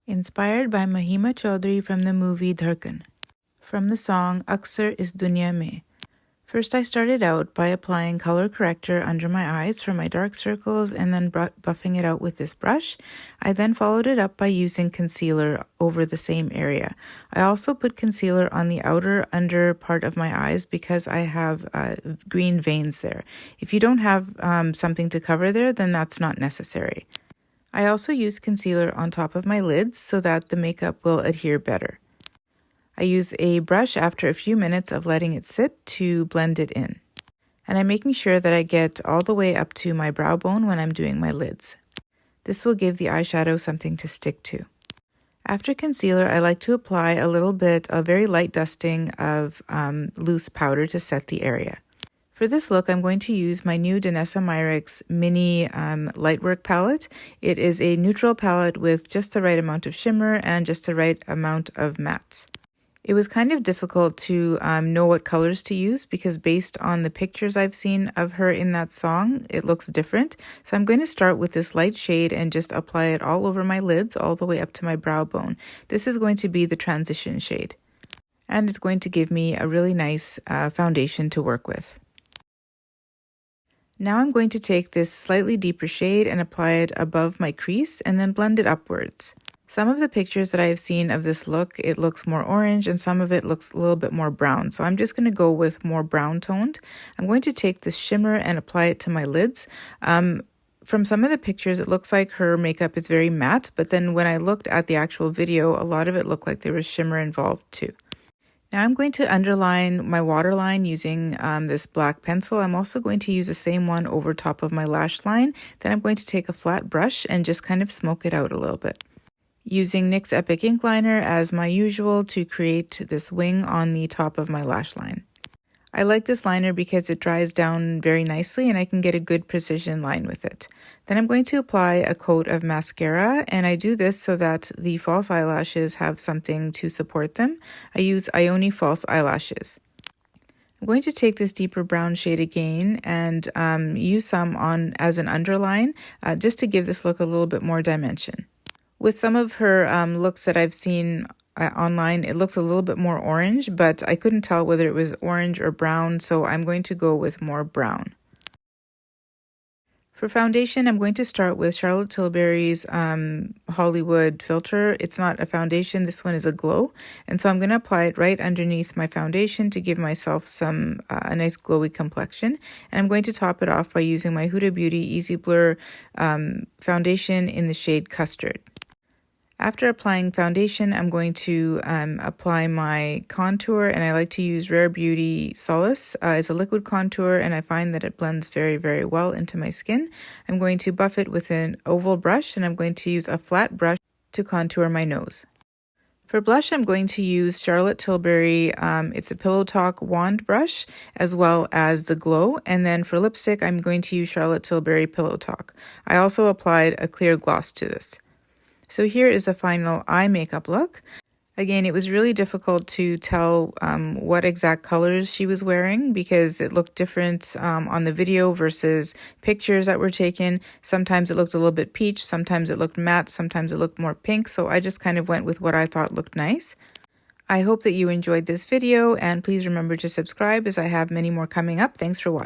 Inspired by Mahima Chaudhary from the movie Dharkan. From the song Aksar Is Dunya Mein. First, I started out by applying color corrector under my eyes for my dark circles and then buffing it out with this brush. I then followed it up by using concealer over the same area. I also put concealer on the outer under part of my eyes because I have green veins there. If you don't have something to cover there, then that's not necessary. I also use concealer on top of my lids so that the makeup will adhere better. I use a brush after a few minutes of letting it sit to blend it in. And I'm making sure that I get all the way up to my brow bone when I'm doing my lids. This will give the eyeshadow something to stick to. After concealer, I like to apply a little bit of very light dusting of loose powder to set the area. For this look, I'm going to use my new Danessa Myricks Mini Lightwork palette. It is a neutral palette with just the right amount of shimmer and just the right amount of mattes. It was kind of difficult to know what colors to use because based on the pictures I've seen of her in that song, it looks different. So I'm going to start with this light shade and just apply it all over my lids, all the way up to my brow bone. This is going to be the transition shade. And it's going to give me a really nice foundation to work with. Now I'm going to take this slightly deeper shade and apply it above my crease and then blend it upwards. Some of the pictures that I have seen of this look, it looks more orange and some of it looks a little bit more brown. So I'm just going to go with more brown toned. I'm going to take this shimmer and apply it to my lids. From some of the pictures, it looks like her makeup is very matte, but then when I looked at the actual video, a lot of it looked like there was shimmer involved too. Now I'm going to underline my waterline using this black pencil. I'm also going to use the same one over top of my lash line. Then I'm going to take a flat brush and just kind of smoke it out a little bit. Using NYX Epic Ink Liner as my usual to create this wing on the top of my lash line. I like this liner because it dries down very nicely and I can get a good precision line with it. Then I'm going to apply a coat of mascara, and I do this so that the false eyelashes have something to support them. I use Ioni false eyelashes. I'm going to take this deeper brown shade again and use some on as an underline just to give this look a little bit more dimension. With some of her looks that I've seen online, it looks a little bit more orange, but I couldn't tell whether it was orange or brown, so I'm going to go with more brown. For foundation, I'm going to start with Charlotte Tilbury's Hollywood Filter. It's not a foundation, this one is a glow, and so I'm going to apply it right underneath my foundation to give myself some a nice glowy complexion. And I'm going to top it off by using my Huda Beauty Easy Blur foundation in the shade Custard. After applying foundation, I'm going to apply my contour, and I like to use Rare Beauty Solace. It's a liquid contour, and I find that it blends very, very well into my skin. I'm going to buff it with an oval brush, and I'm going to use a flat brush to contour my nose. For blush, I'm going to use Charlotte Tilbury, it's a Pillow Talk wand brush, as well as the Glow. And then for lipstick, I'm going to use Charlotte Tilbury Pillow Talk. I also applied a clear gloss to this. So here is the final eye makeup look. Again, it was really difficult to tell what exact colors she was wearing because it looked different on the video versus pictures that were taken. Sometimes it looked a little bit peach, sometimes it looked matte, sometimes it looked more pink. So I just kind of went with what I thought looked nice. I hope that you enjoyed this video, and please remember to subscribe as I have many more coming up. Thanks for watching.